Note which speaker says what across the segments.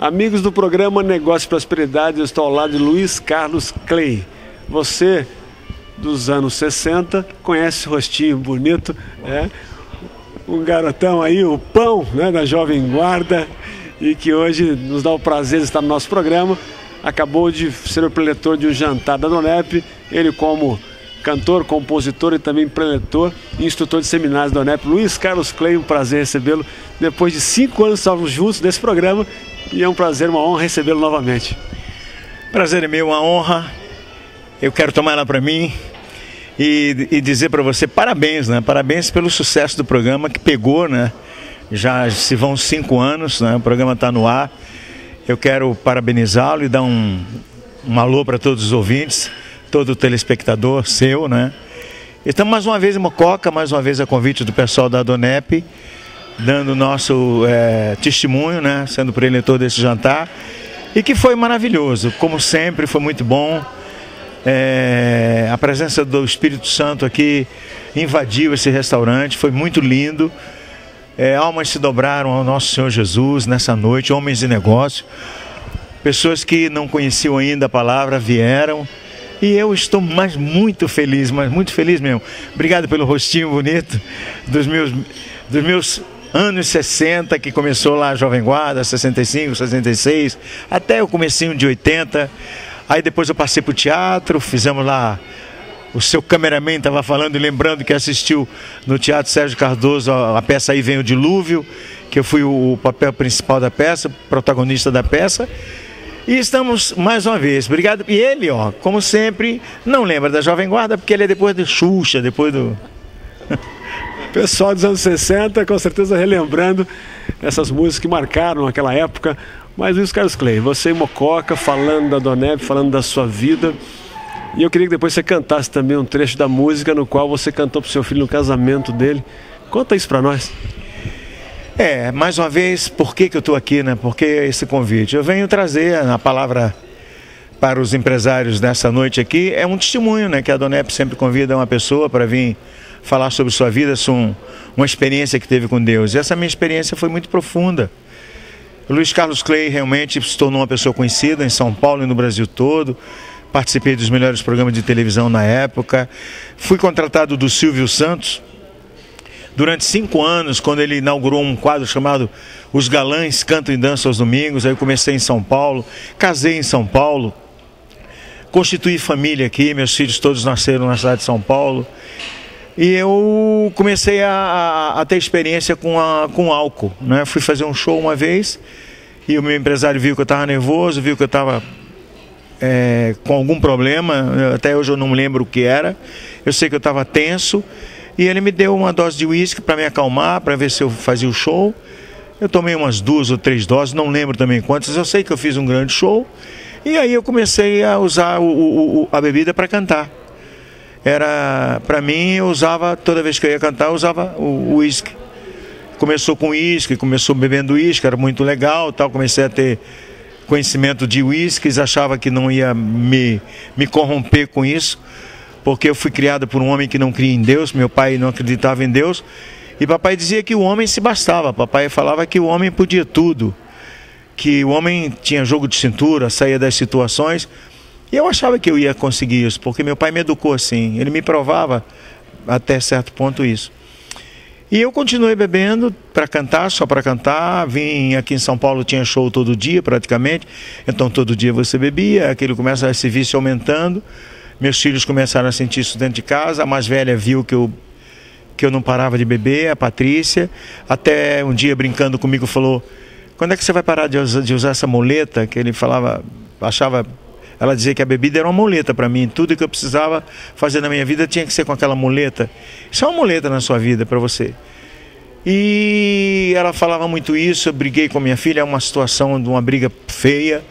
Speaker 1: Amigos do programa Negócio e Prosperidade, eu estou ao lado de Luiz Carlos Clay. Você, dos anos 60, conhece esse rostinho bonito, um garotão aí, o pão, né, da Jovem Guarda, e que hoje nos dá o prazer de estar no nosso programa. Acabou de ser o preletor de um jantar da Donep, ele como cantor, compositor e também preletor e instrutor de seminários da Donep. Luiz Carlos Clay, um prazer recebê-lo depois de 5 anos estávamos juntos nesse programa, e é um prazer, uma honra recebê-lo novamente.
Speaker 2: Prazer é meu, uma honra. Eu quero tomar ela para mim e dizer para você parabéns, né? Parabéns pelo sucesso do programa que pegou, né? Já se vão 5 anos, né? O programa está no ar. Eu quero parabenizá-lo e dar um alô para todos os ouvintes, todo telespectador seu, né? Estamos mais uma vez em Mococa, mais uma vez a convite do pessoal da Donep, dando nosso testemunho, né? Sendo preletor desse jantar, e que foi maravilhoso, como sempre, foi muito bom. A presença do Espírito Santo aqui invadiu esse restaurante, foi muito lindo. Almas se dobraram ao nosso Senhor Jesus nessa noite, homens de negócio, pessoas que não conheciam ainda a palavra vieram, e eu estou muito feliz, mas muito feliz mesmo. Obrigado pelo rostinho bonito dos meus anos 60, que começou lá a Jovem Guarda, 65, 66, até o comecinho de 80. Aí depois eu passei para o teatro, fizemos lá, o seu cameraman estava falando e lembrando que assistiu no Teatro Sérgio Cardoso a peça Aí Vem o Dilúvio, que eu fui o papel principal da peça, protagonista da peça. E estamos mais uma vez, obrigado. E ele, ó, como sempre, não lembra da Jovem Guarda, porque ele é depois do Xuxa, depois do...
Speaker 1: Pessoal dos anos 60, com certeza relembrando essas músicas que marcaram aquela época. Mas Luiz Carlos Clay, você em Mococa, falando da Donep, falando da sua vida. E eu queria que depois você cantasse também um trecho da música no qual você cantou para o seu filho no casamento dele. Conta isso para nós.
Speaker 2: Mais uma vez, por que eu estou aqui, né? Por que esse convite? Eu venho trazer a palavra para os empresários nessa noite aqui. É um testemunho, né? Que a Donep sempre convida uma pessoa para vir falar sobre sua vida, uma experiência que teve com Deus. E essa minha experiência foi muito profunda. O Luiz Carlos Clay realmente se tornou uma pessoa conhecida em São Paulo e no Brasil todo. Participei dos melhores programas de televisão na época. Fui contratado do Silvio Santos durante 5 anos, quando ele inaugurou um quadro chamado Os Galãs Cantam e Dançam aos Domingos. Aí eu comecei em São Paulo, casei em São Paulo, constituí família aqui, meus filhos todos nasceram na cidade de São Paulo. E eu comecei a ter experiência com álcool, né? Fui fazer um show uma vez e o meu empresário viu que eu estava nervoso, viu que eu estava com algum problema, até hoje eu não me lembro o que era. Eu sei que eu estava tenso e ele me deu uma dose de uísque para me acalmar, para ver se eu fazia o show. Eu tomei umas 2 ou 3 doses, não lembro também quantas. Eu sei que eu fiz um grande show e aí eu comecei a usar a bebida para cantar. Para mim, eu usava, toda vez que eu ia cantar, eu usava o uísque. Começou com uísque, começou bebendo uísque, era muito legal, tal. Comecei a ter conhecimento de uísques, achava que não ia me corromper com isso, porque eu fui criado por um homem que não cria em Deus, meu pai não acreditava em Deus, e papai dizia que o homem se bastava, papai falava que o homem podia tudo, que o homem tinha jogo de cintura, saía das situações. E eu achava que eu ia conseguir isso, porque meu pai me educou assim, ele me provava até certo ponto isso. E eu continuei bebendo para cantar, só para cantar. Vim aqui em São Paulo, tinha show todo dia praticamente, então todo dia você bebia, aquilo começa esse vício aumentando. Meus filhos começaram a sentir isso dentro de casa, a mais velha viu que eu não parava de beber, a Patrícia, até um dia brincando comigo falou: quando é que você vai parar de usar essa muleta? Que ele falava, ela dizia que a bebida era uma muleta para mim. Tudo que eu precisava fazer na minha vida tinha que ser com aquela muleta. Isso é uma muleta na sua vida para você. E ela falava muito isso. Eu briguei com a minha filha. É uma situação de uma briga feia.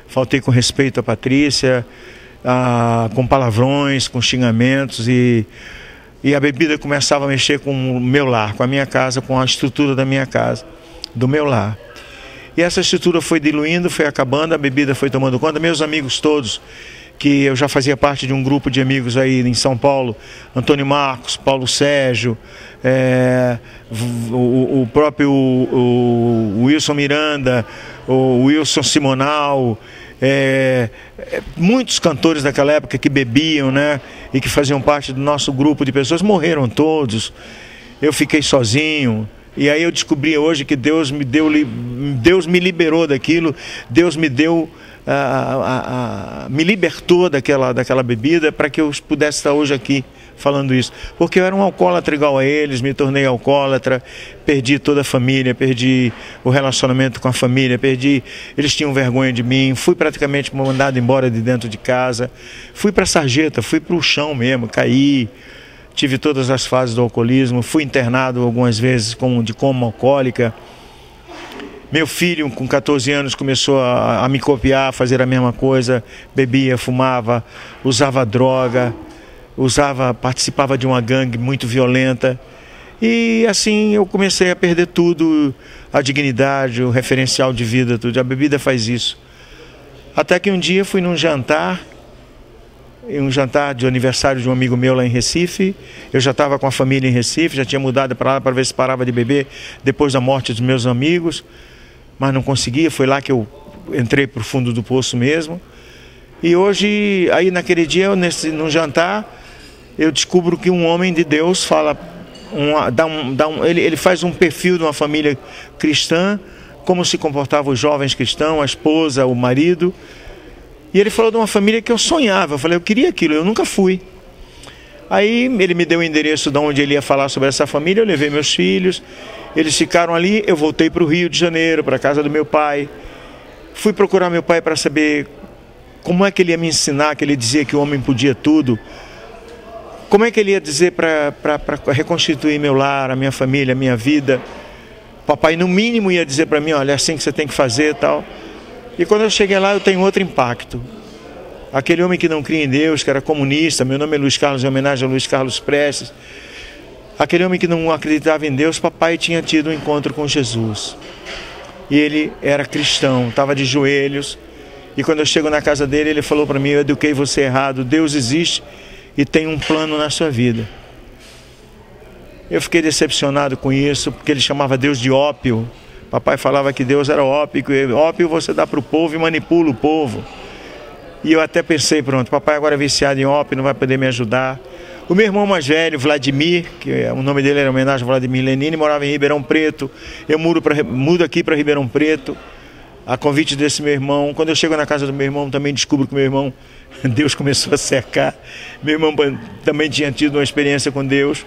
Speaker 2: Faltei com respeito à Patrícia, com palavrões, com xingamentos. E a bebida começava a mexer com o meu lar, com a minha casa, com a estrutura da minha casa, do meu lar. E essa estrutura foi diluindo, foi acabando, a bebida foi tomando conta. Meus amigos todos que eu já fazia parte de um grupo de amigos aí em São Paulo, Antônio Marcos, Paulo Sérgio, o próprio Wilson Miranda, o Wilson Simonal, muitos cantores daquela época que bebiam, né, e que faziam parte do nosso grupo de pessoas, morreram todos. Eu fiquei sozinho. E aí eu descobri hoje que Deus me liberou daquilo, Deus me deu, me libertou daquela bebida para que eu pudesse estar hoje aqui falando isso. Porque eu era um alcoólatra igual a eles, me tornei alcoólatra, perdi toda a família, perdi o relacionamento com a família, eles tinham vergonha de mim, fui praticamente mandado embora de dentro de casa, fui para a sarjeta, fui para o chão mesmo, caí. Tive todas as fases do alcoolismo, fui internado algumas vezes de coma alcoólica. Meu filho, com 14 anos, começou a me copiar, a fazer a mesma coisa, bebia, fumava, usava droga, participava de uma gangue muito violenta. E assim eu comecei a perder tudo, a dignidade, o referencial de vida, tudo. A bebida faz isso. Até que um dia fui num jantar de aniversário de um amigo meu lá em Recife. Eu já estava com a família em Recife, já tinha mudado para lá para ver se parava de beber depois da morte dos meus amigos, mas não conseguia. Foi lá que eu entrei para o fundo do poço mesmo. E hoje, aí naquele dia, num jantar, eu descubro que um homem de Deus fala, ele faz um perfil de uma família cristã, como se comportavam os jovens cristãos, a esposa, o marido. E ele falou de uma família que eu sonhava. Eu falei, eu queria aquilo, eu nunca fui. Aí ele me deu o endereço de onde ele ia falar sobre essa família, eu levei meus filhos, eles ficaram ali, eu voltei para o Rio de Janeiro, para a casa do meu pai. Fui procurar meu pai para saber como é que ele ia me ensinar, que ele dizia que o homem podia tudo. Como é que ele ia dizer para reconstituir meu lar, a minha família, a minha vida. Papai, no mínimo, ia dizer para mim, olha, é assim que você tem que fazer e tal. E quando eu cheguei lá, eu tenho outro impacto. Aquele homem que não cria em Deus, que era comunista, meu nome é Luiz Carlos, em homenagem a Luiz Carlos Prestes. Aquele homem que não acreditava em Deus, papai tinha tido um encontro com Jesus. E ele era cristão, estava de joelhos. E quando eu chego na casa dele, ele falou para mim, eu eduquei você errado, Deus existe e tem um plano na sua vida. Eu fiquei decepcionado com isso, porque ele chamava Deus de ópio. Papai falava que Deus era ópio, que ópio você dá para o povo e manipula o povo. E eu até pensei, pronto, papai agora é viciado em ópio, não vai poder me ajudar. O meu irmão mais velho, Vladimir, que o nome dele era homenagem a Vladimir Lenin, morava em Ribeirão Preto. Eu mudo aqui para Ribeirão Preto, a convite desse meu irmão. Quando eu chego na casa do meu irmão, também descubro que meu irmão, Deus começou a cercar. Meu irmão também tinha tido uma experiência com Deus.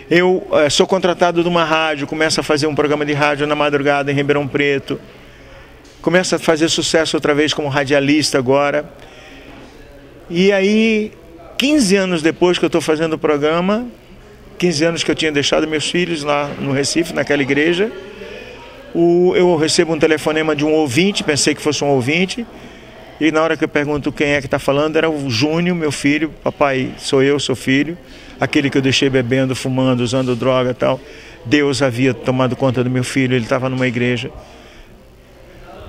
Speaker 2: Eu sou contratado de uma rádio, começo a fazer um programa de rádio na madrugada em Ribeirão Preto. Começo a fazer sucesso outra vez como radialista agora. E aí, 15 anos depois que eu estou fazendo o programa, 15 anos que eu tinha deixado meus filhos lá no Recife, naquela igreja, eu recebo um telefonema de um ouvinte, pensei que fosse um ouvinte, e na hora que eu pergunto quem é que está falando, era o Júnior, meu filho. Papai, sou eu, seu filho, aquele que eu deixei bebendo, fumando, usando droga e tal. Deus havia tomado conta do meu filho, ele estava numa igreja.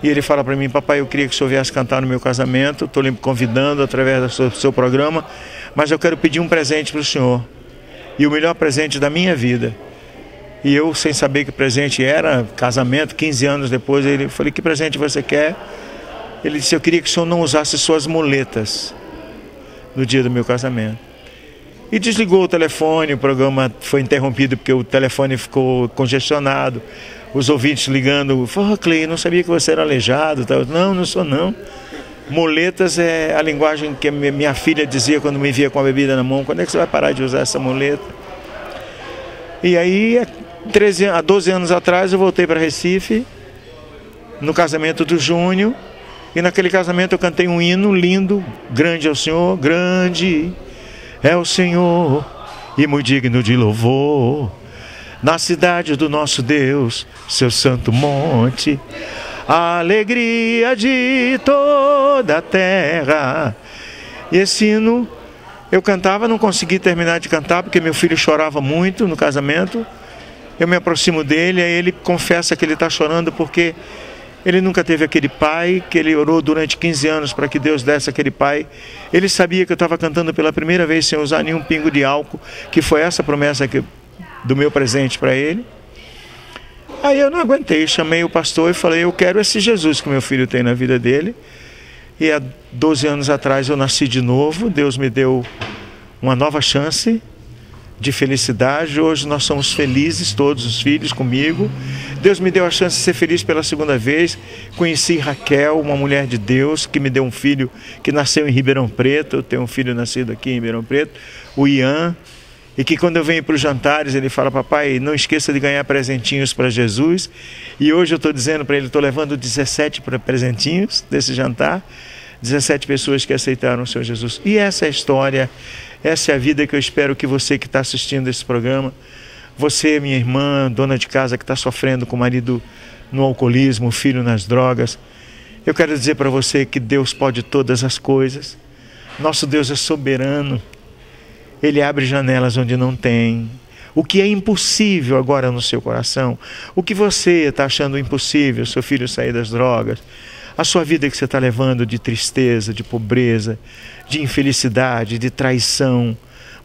Speaker 2: E ele fala para mim, papai, eu queria que o senhor viesse cantar no meu casamento, estou lhe convidando através do seu programa, mas eu quero pedir um presente para o senhor. E o melhor presente da minha vida. E eu, sem saber que presente era, casamento, 15 anos depois, eu falei, que presente você quer? Ele disse, eu queria que o senhor não usasse suas muletas no dia do meu casamento. E desligou o telefone, o programa foi interrompido porque o telefone ficou congestionado. Os ouvintes ligando, falou, Clay, não sabia que você era aleijado. Tal. Não sou não. Muletas é a linguagem que minha filha dizia quando me via com a bebida na mão. Quando é que você vai parar de usar essa muleta? E aí, há 12 anos atrás, eu voltei para Recife, no casamento do Júnior. E naquele casamento eu cantei um hino lindo, grande é o Senhor, grande é o Senhor e muito digno de louvor. Na cidade do nosso Deus, seu santo monte, a alegria de toda a terra. E esse hino eu cantava, não consegui terminar de cantar porque meu filho chorava muito no casamento. Eu me aproximo dele, aí ele confessa que ele está chorando porque Ele nunca teve aquele pai que ele orou durante 15 anos para que Deus desse aquele pai. Ele sabia que eu estava cantando pela primeira vez sem usar nenhum pingo de álcool, que foi essa promessa do meu presente para ele. Aí eu não aguentei, chamei o pastor e falei, eu quero esse Jesus que meu filho tem na vida dele. E há 12 anos atrás eu nasci de novo, Deus me deu uma nova chance de felicidade. Hoje nós somos felizes, todos os filhos comigo. Deus me deu a chance de ser feliz pela segunda vez. Conheci Raquel, uma mulher de Deus, que me deu um filho que nasceu em Ribeirão Preto. Eu tenho um filho nascido aqui em Ribeirão Preto, o Ian. E que quando eu venho para os jantares, ele fala, papai, não esqueça de ganhar presentinhos para Jesus. E hoje eu estou dizendo para ele, estou levando 17 presentinhos desse jantar. 17 pessoas que aceitaram o Senhor Jesus. E essa é a história, essa é a vida que eu espero que você que está assistindo esse programa, você, minha irmã, dona de casa que está sofrendo com o marido no alcoolismo, o filho nas drogas, eu quero dizer para você que Deus pode todas as coisas. Nosso Deus é soberano. Ele abre janelas onde não tem. O que é impossível agora no seu coração, o que você está achando impossível, seu filho sair das drogas, a sua vida que você está levando de tristeza, de pobreza, de infelicidade, de traição,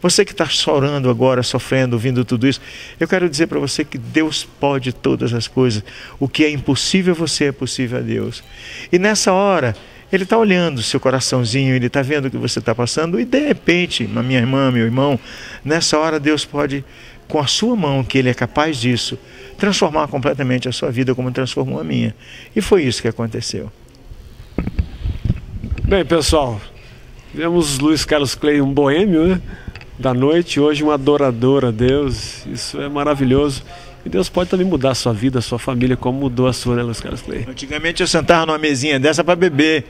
Speaker 2: você que está chorando agora, sofrendo, ouvindo tudo isso, eu quero dizer para você que Deus pode todas as coisas. O que é impossível a você é possível a Deus. E nessa hora, Ele está olhando o seu coraçãozinho, Ele está vendo o que você está passando e de repente, minha irmã, meu irmão, nessa hora Deus pode, com a sua mão, que Ele é capaz disso, transformar completamente a sua vida como transformou a minha. E foi isso que aconteceu.
Speaker 1: Bem, pessoal, vemos Luiz Carlos Clay, um boêmio, né, da noite, hoje um adorador a Deus. Isso é maravilhoso. E Deus pode também mudar a sua vida, a sua família, como mudou a sua, né, Luiz Carlos Clay?
Speaker 2: Antigamente eu sentava numa mesinha dessa para beber.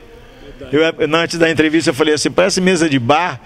Speaker 2: Antes da entrevista eu falei assim, parece mesa de bar.